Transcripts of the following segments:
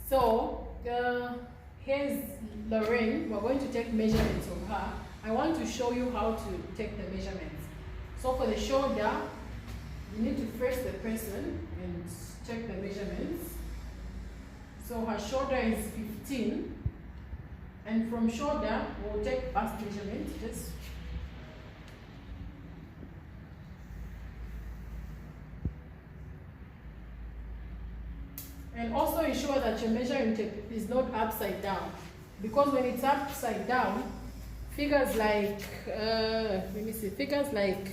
So here's Lorraine. We're going to take measurements of her. I want to show you how to take the measurements. So for the shoulder, you need to face the person and check the measurements. So her shoulder is 15, and from shoulder we'll take bust measurement. Just and also ensure that your measuring tape is not upside down, because when it's upside down, figures like figures like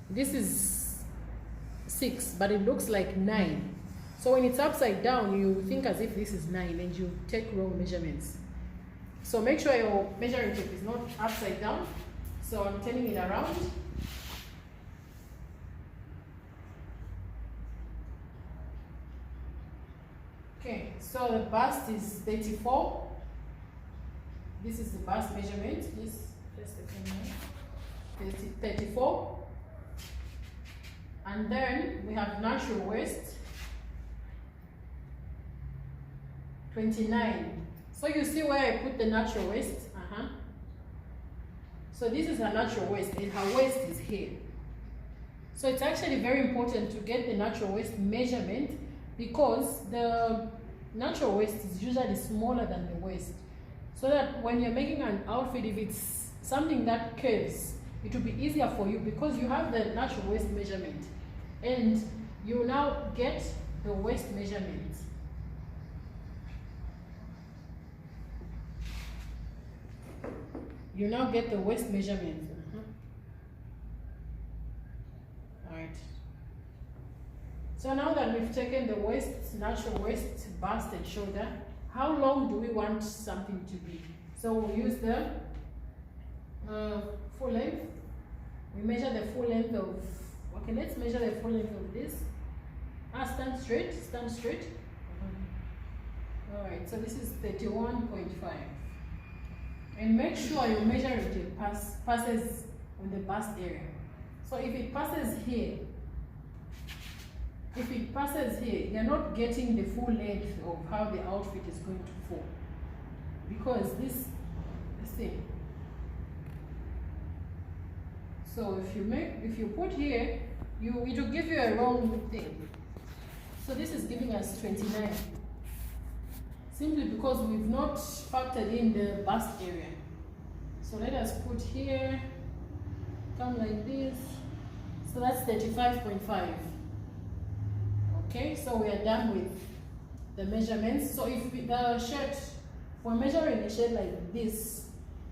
this is 6, but it looks like 9. So when it's upside down, you think as if this is 9 and you take wrong measurements. So make sure your measuring tape is not upside down. So I'm turning it around. Okay, so the bust is 34. This is the bust measurement. Please press the camera. 34. And then we have natural waist, 29. So you see where I put the natural waist? So this is her natural waist, and her waist is here. So it's actually very important to get the natural waist measurement, because the natural waist is usually smaller than the waist. So that when you're making an outfit, if it's something that curves, it will be easier for you because you have the natural waist measurement. And you now get the waist measurement. You now get the waist measurement. Alright. So now that we've taken the waist, natural waist, bust and shoulder, how long do we want something to be? So we'll use the full length. We measure the full length of, okay, let's measure the full length of this. Stand straight, stand straight. Alright, so this is 31.5. And make sure your measuring tape passes on the bust area. So if it passes here, you're not getting the full length of how the outfit is going to fall. Because this, let's see. So if you put here, it will give you a wrong thing. So this is giving us 29. Simply because we've not factored in the bust area. So let us put here, come like this. So that's 35.5. Okay, so we are done with the measurements. So if the shirt, we're measuring a shirt like this,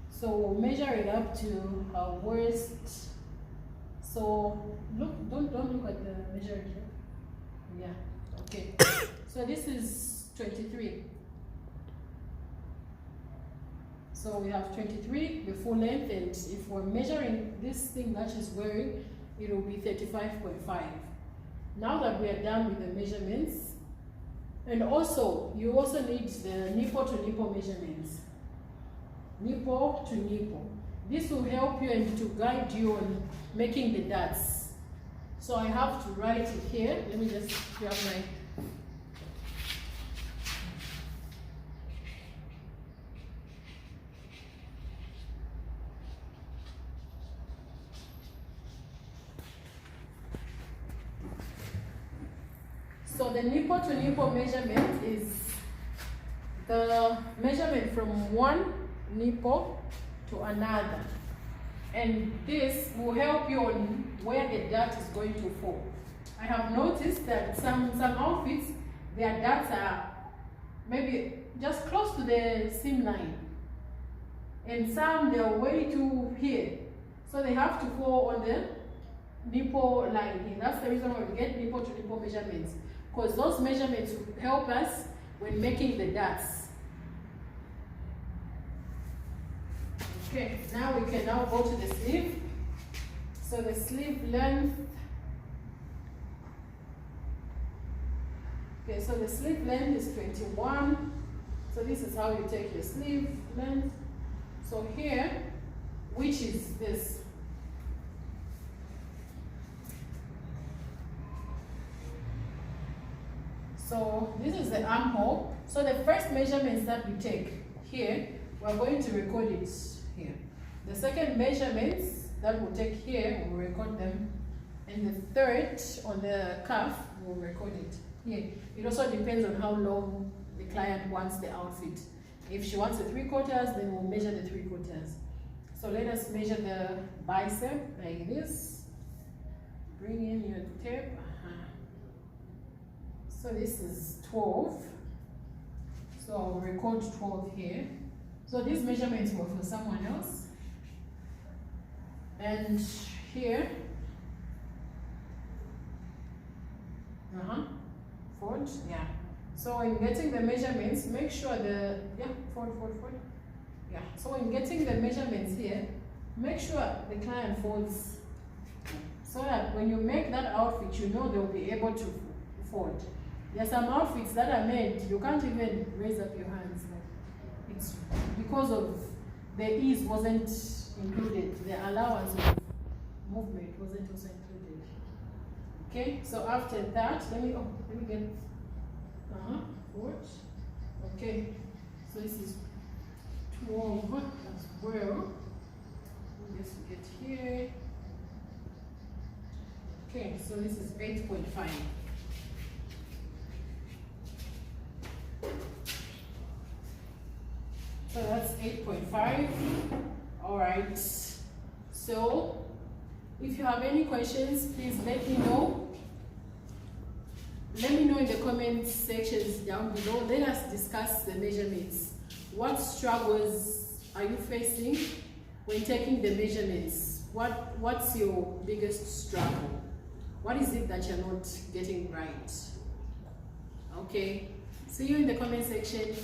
so we'll measure it up to our waist. So look, don't look at the measuring tape. Yeah, okay. So this is 23. So we have 23, the full length, and if we're measuring this thing that she's wearing, it will be 35.5. Now that we are done with the measurements, and also, you also need the nipple to nipple measurements. Nipple to nipple. This will help you and to guide you on making the darts. So I have to write it here. Let me just grab my... So the nipple to nipple measurement is the measurement from one nipple to another. And this will help you on where the dart is going to fall. I have noticed that some outfits, their darts are maybe just close to the seam line. And some, they are way too here. So they have to fall on the nipple line. That's the reason why we get nipple to nipple measurements. Because those measurements will help us when making the darts. Okay, now we can now go to the sleeve. So the sleeve length. Okay, so the sleeve length is 21. So this is how you take your sleeve length. So here, which is this. So this is the armhole. So the first measurements that we take here, we're going to record it here. The second measurements that we'll take here, we'll record them. And the third on the cuff, we'll record it here. It also depends on how long the client wants the outfit. If she wants the 3/4, then we'll measure the 3/4. So let us measure the bicep like this. Bring in your tape. So this is 12. So I'll record 12 here. So these measurements were for someone else. And here, forward, yeah. So in getting the measurements, make sure forward. Yeah, so in getting the measurements here, make sure the client folds so that when you make that outfit, you know they'll be able to fold. There are some outfits that are made, you can't even raise up your hands. It's because of the ease wasn't included, the allowance of movement wasn't also included. Okay, so after that, let me get forward. Okay, so this is 12 as well. Let's get here. Okay, so this is 8.5. So that's 8.5. All right. So if you have any questions, please let me know. Let me know in the comment sections down below. Let us discuss the measurements. What struggles are you facing when taking the measurements? What's your biggest struggle? What is it that you're not getting right? Okay. See you in the comment section.